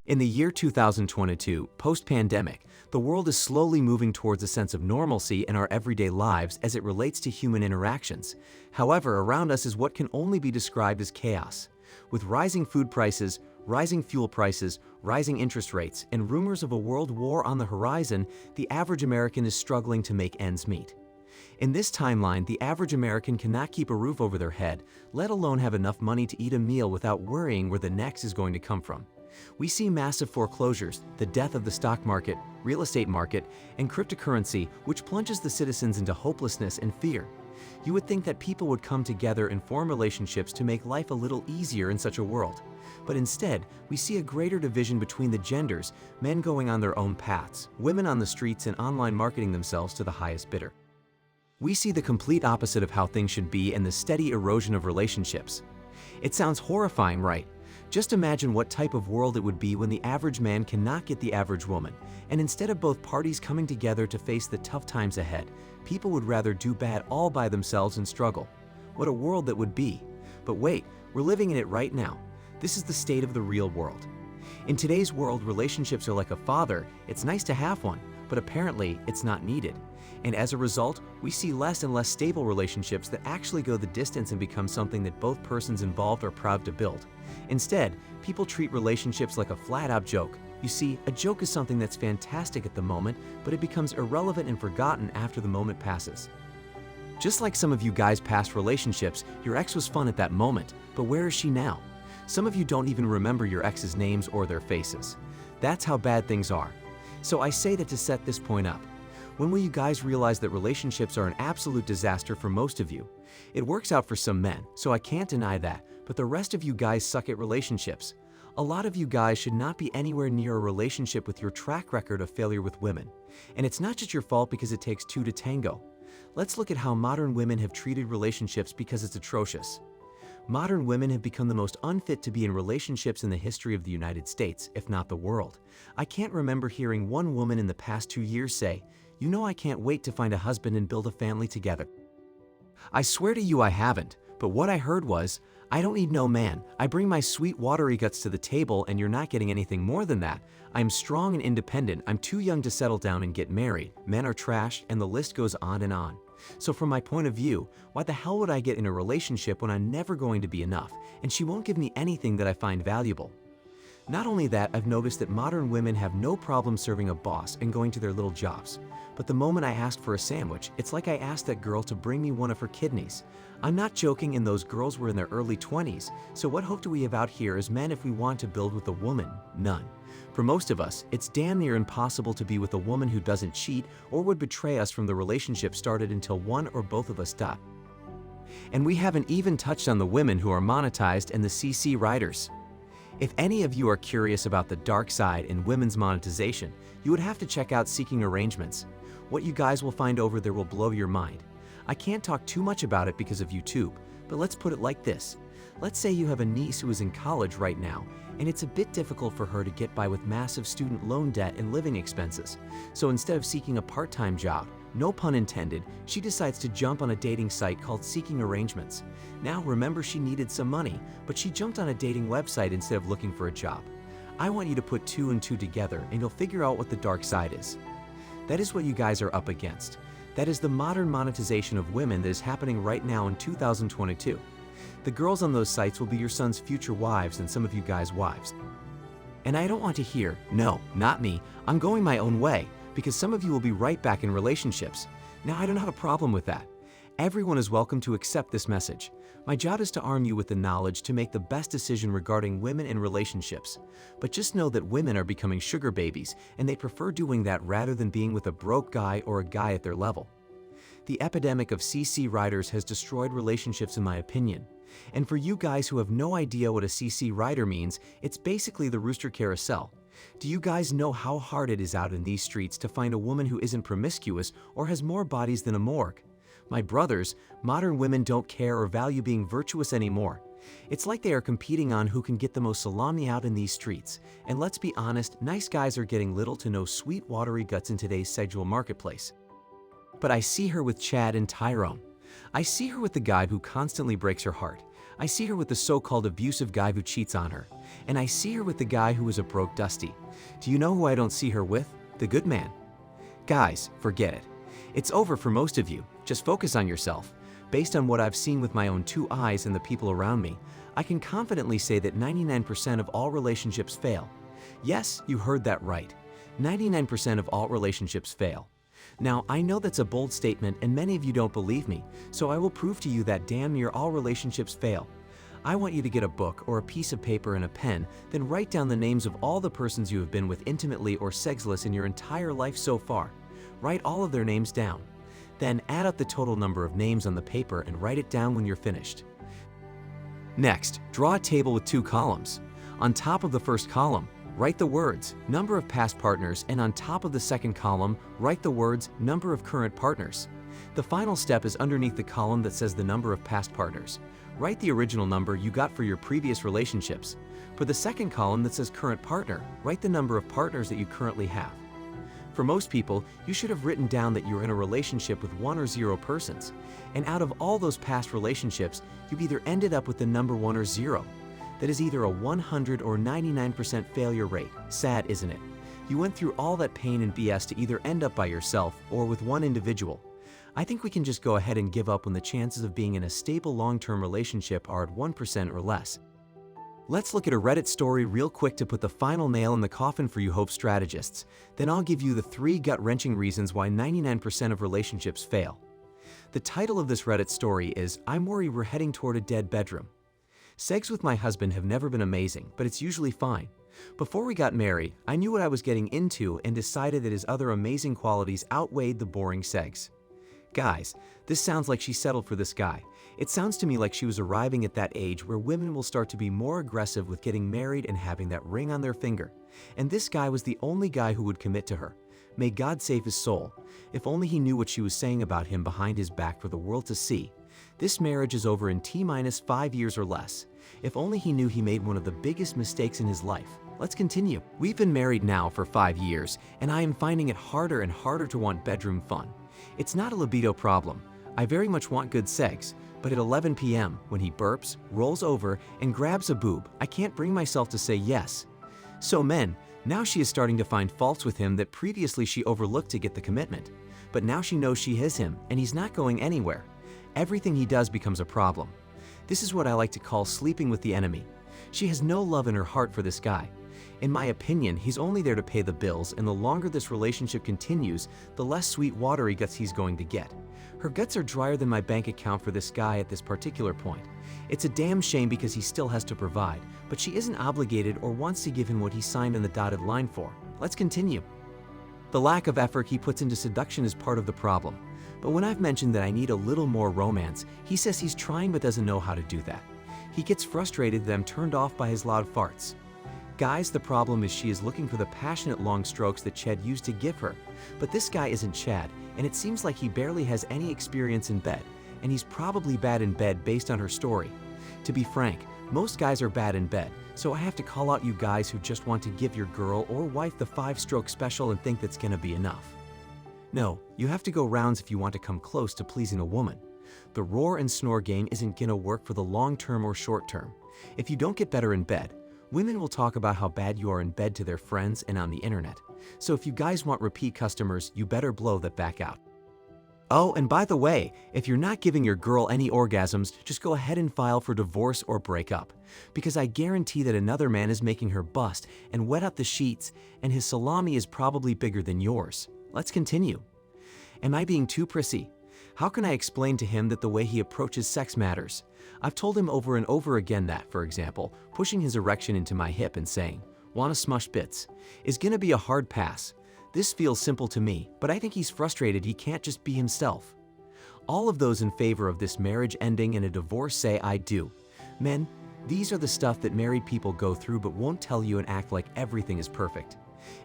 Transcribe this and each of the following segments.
In the year 2022, post-pandemic, the world is slowly moving towards a sense of normalcy in our everyday lives as it relates to human interactions. However, around us is what can only be described as chaos. With rising food prices, rising fuel prices, rising interest rates, and rumors of a world war on the horizon, the average American is struggling to make ends meet. In this timeline, the average American cannot keep a roof over their head, let alone have enough money to eat a meal without worrying where the next is going to come from. We see massive foreclosures, the death of the stock market, real estate market, and cryptocurrency, which plunges the citizens into hopelessness and fear. You would think that people would come together and form relationships to make life a little easier in such a world. But instead, we see a greater division between the genders, men going on their own paths, women on the streets and online marketing themselves to the highest bidder. We see the complete opposite of how things should be and the steady erosion of relationships. It sounds horrifying, right? Just imagine what type of world it would be when the average man cannot get the average woman, and instead of both parties coming together to face the tough times ahead, people would rather do bad all by themselves and struggle. What a world that would be. But wait, we're living in it right now. This is the state of the real world. In today's world, relationships are like a father. It's nice to have one, but apparently it's not needed. And as a result, we see less and less stable relationships that actually go the distance and become something that both persons involved are proud to build. Instead, people treat relationships like a flat-out joke. You see, a joke is something that's fantastic at the moment, but it becomes irrelevant and forgotten after the moment passes. Just like some of you guys' past relationships, your ex was fun at that moment, but where is she now? Some of you don't even remember your ex's names or their faces. That's how bad things are. So I say that to set this point up. When will you guys realize that relationships are an absolute disaster for most of you? It works out for some men, so I can't deny that, but the rest of you guys suck at relationships. A lot of you guys should not be anywhere near a relationship with your track record of failure with women. And it's not just your fault because it takes two to tango. Let's look at how modern women have treated relationships because it's atrocious. Modern women have become the most unfit to be in relationships in the history of the United States, if not the world. I can't remember hearing one woman in the past 2 years say, "You know, I can't wait to find a husband and build a family together." I swear to you I haven't, but what I heard was, "I don't need no man. I bring my sweet watery guts to the table and you're not getting anything more than that. I'm strong and independent. I'm too young to settle down and get married. Men are trash," and the list goes on and on. So from my point of view, why the hell would I get in a relationship when I'm never going to be enough, and she won't give me anything that I find valuable? Not only that, I've noticed that modern women have no problem serving a boss and going to their little jobs. But the moment I asked for a sandwich, it's like I asked that girl to bring me one of her kidneys. I'm not joking, and those girls were in their early 20s, so what hope do we have out here as men if we want to build with a woman? None. For most of us, it's damn near impossible to be with a woman who doesn't cheat or would betray us from the relationship started until one or both of us die. And we haven't even touched on the women who are monetized and the CC riders. If any of you are curious about the dark side in women's monetization, you would have to check out Seeking Arrangements. What you guys will find over there will blow your mind. I can't talk too much about it because of YouTube, but let's put it like this. Let's say you have a niece who is in college right now, and it's a bit difficult for her to get by with massive student loan debt and living expenses. So instead of seeking a part-time job, no pun intended, she decides to jump on a dating site called Seeking Arrangements. Now remember, she needed some money, but she jumped on a dating website instead of looking for a job. I want you to put two and two together and you'll figure out what the dark side is. That is what you guys are up against. That is the modern monetization of women that is happening right now in 2022. The girls on those sites will be your son's future wives and some of you guys' wives. And I don't want to hear, "No, not me, I'm going my own way," because some of you will be right back in relationships. Now, I don't have a problem with that. Everyone is welcome to accept this message. My job is to arm you with the knowledge to make the best decision regarding women and relationships. But just know that women are becoming sugar babies, and they prefer doing that rather than being with a broke guy or a guy at their level. The epidemic of CC riders has destroyed relationships, in my opinion. And for you guys who have no idea what a CC rider means, it's basically the rooster carousel. Do you guys know how hard it is out in these streets to find a woman who isn't promiscuous or has more bodies than a morgue? My brothers, modern women don't care or value being virtuous anymore. It's like they are competing on who can get the most salami out in these streets. And let's be honest, nice guys are getting little to no sweet watery guts in today's sexual marketplace. But I see her with Chad and Tyrone. I see her with the guy who constantly breaks her heart. I see her with the so-called abusive guy who cheats on her. And I see her with the guy who is a broke dusty. Do you know who I don't see her with? The good man. Guys, forget it. It's over for most of you. Just focus on yourself. Based on what I've seen with my own 2 eyes and the people around me, I can confidently say that 99% of all relationships fail. Yes, you heard that right. 99% of all relationships fail. Now, I know that's a bold statement and many of you don't believe me, so I will prove to you that damn near all relationships fail. I want you to get a book or a piece of paper and a pen, then write down the names of all the persons you have been with intimately or sexless in your entire life so far. Write all of their names down. Then add up the total number of names on the paper and write it down when you're finished. Next, draw a table with 2 columns. On top of the first column, write the words, number of past partners, and on top of the second column, write the words, number of current partners. The final step is underneath the column that says the number of past partners. Write the original number you got for your previous relationships. For the second column that says current partner, write the number of partners that you currently have. For most people, you should have written down that you're in a relationship with 1 or 0 persons. And out of all those past relationships, you've either ended up with the number 1 or 0. That is either a 100 or 99% failure rate. Sad, isn't it? You went through all that pain and BS to either end up by yourself or with one individual. I think we can just go ahead and give up when the chances of being in a stable long-term relationship are at 1% or less. Let's look at a Reddit story real quick to put the final nail in the coffin for you Hope strategists. Then I'll give you the 3 gut-wrenching reasons why 99% of relationships fail. The title of this Reddit story is, "I'm worried we're heading toward a dead bedroom." Sex with my husband have never been amazing, but it's usually fine. Before we got married, I knew what I was getting into and decided that his other amazing qualities outweighed the boring sex. Guys, this sounds like she settled for this guy. It sounds to me like she was arriving at that age where women will start to be more aggressive with getting married and having that ring on their finger. And this guy was the only guy who would commit to her. May God save his soul. If only he knew what she was saying about him behind his back for the world to see. This marriage is over in T-5 years or less. If only he knew he made one of the biggest mistakes in his life. Let's continue. We've been married now for 5 years, and I am finding it harder and harder to want bedroom fun. It's not a libido problem. I very much want good sex, but at 11 p.m., when he burps, rolls over, and grabs a boob, I can't bring myself to say yes. So men, now she is starting to find faults with him that previously she overlooked to get the commitment. But now she knows she is him, and he's not going anywhere. Everything he does becomes a problem. This is what I like to call sleeping with the enemy. She has no love in her heart for this guy. In my opinion, he's only there to pay the bills, and the longer this relationship continues, the less sweet watery guts he's going to get. Her guts are drier than my bank account for this guy at this particular point. It's a damn shame because he still has to provide, but she isn't obligated or wants to give him what he signed on the dotted line for. Let's continue. The lack of effort he puts into seduction is part of the problem. But when I've mentioned that I need a little more romance, he says he's trying but doesn't know how to do that. He gets frustrated that I'm turned off by his loud farts. Guys, the problem is she is looking for the passionate long strokes that Chad used to give her. But this guy isn't Chad, and it seems like he barely has any experience in bed, and he's probably bad in bed based on her story. To be frank, most guys are bad in bed, so I have to call out you guys who just want to give your girl or wife the 5-stroke special and think that's gonna be enough. No, you have to go rounds if you want to come close to pleasing a woman. The roar and snore game isn't gonna work for the long term or short term. If you don't get better in bed, women will talk about how bad you are in bed to their friends and on the internet. So if you guys want repeat customers, you better blow that back out. Oh, and by the way, if you're not giving your girl any orgasms, just go ahead and file for divorce or break up. Because I guarantee that another man is making her bust and wet out the sheets, and his salami is probably bigger than yours. Let's continue. Am I being too prissy? How can I explain to him that the way he approaches sex matters? I've told him over and over again that, for example, pushing his erection into my hip and saying, "Wanna smush bits?" is gonna be a hard pass. This feels simple to me, but I think he's frustrated he can't just be himself. All of those in favor of this marriage ending and a divorce say I do. Men, these are the stuff that married people go through but won't tell you and act like everything is perfect.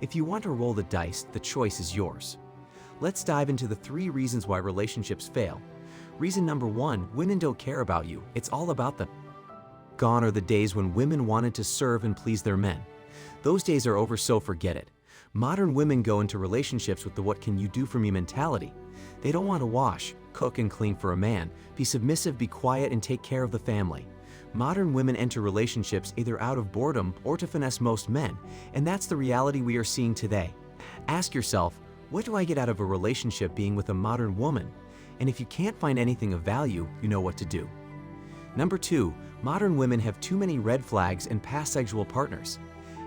If you want to roll the dice, the choice is yours. Let's dive into the 3 reasons why relationships fail. Reason number 1, women don't care about you, it's all about them. Gone are the days when women wanted to serve and please their men. Those days are over, so forget it. Modern women go into relationships with the "what can you do for me" mentality. They don't want to wash, cook, and clean for a man, be submissive, be quiet, and take care of the family. Modern women enter relationships either out of boredom or to finesse most men, and that's the reality we are seeing today. Ask yourself, what do I get out of a relationship being with a modern woman? And if you can't find anything of value, you know what to do. Number 2, modern women have too many red flags and past sexual partners.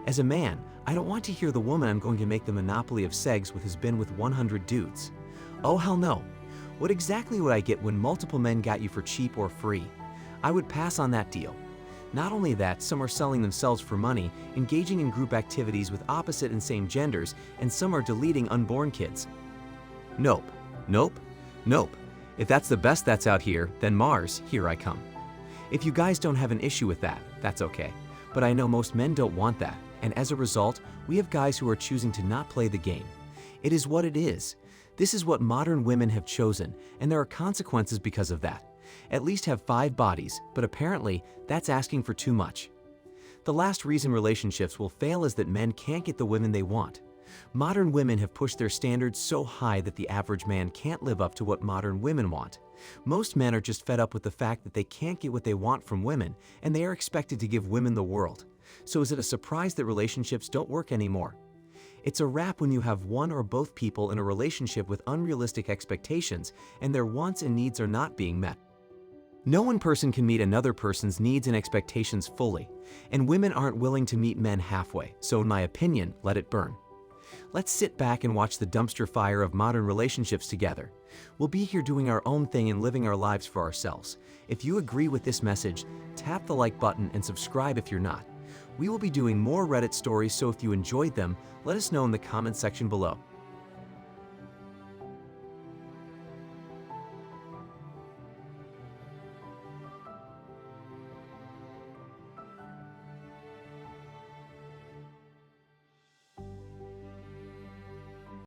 As a man, I don't want to hear the woman I'm going to make the monopoly of sex with has been with 100 dudes. Oh hell no. What exactly would I get when multiple men got you for cheap or free? I would pass on that deal. Not only that, some are selling themselves for money, engaging in group activities with opposite and same genders, and some are deleting unborn kids. Nope, nope, nope. If that's the best that's out here, then Mars, here I come. If you guys don't have an issue with that, that's okay. But I know most men don't want that, and as a result, we have guys who are choosing to not play the game. It is what it is. This is what modern women have chosen, and there are consequences because of that. At least have 5 bodies, but apparently, that's asking for too much. The last reason relationships will fail is that men can't get the women they want. Modern women have pushed their standards so high that the average man can't live up to what modern women want. Most men are just fed up with the fact that they can't get what they want from women, and they are expected to give women the world. So is it a surprise that relationships don't work anymore? It's a wrap when you have one or both people in a relationship with unrealistic expectations and their wants and needs are not being met. No one person can meet another person's needs and expectations fully, and women aren't willing to meet men halfway, so in my opinion, let it burn. Let's sit back and watch the dumpster fire of modern relationships together. We'll be here doing our own thing and living our lives for ourselves. If you agree with this message, tap the like button and subscribe if you're not. We will be doing more Reddit stories, so if you enjoyed them, let us know in the comment section below.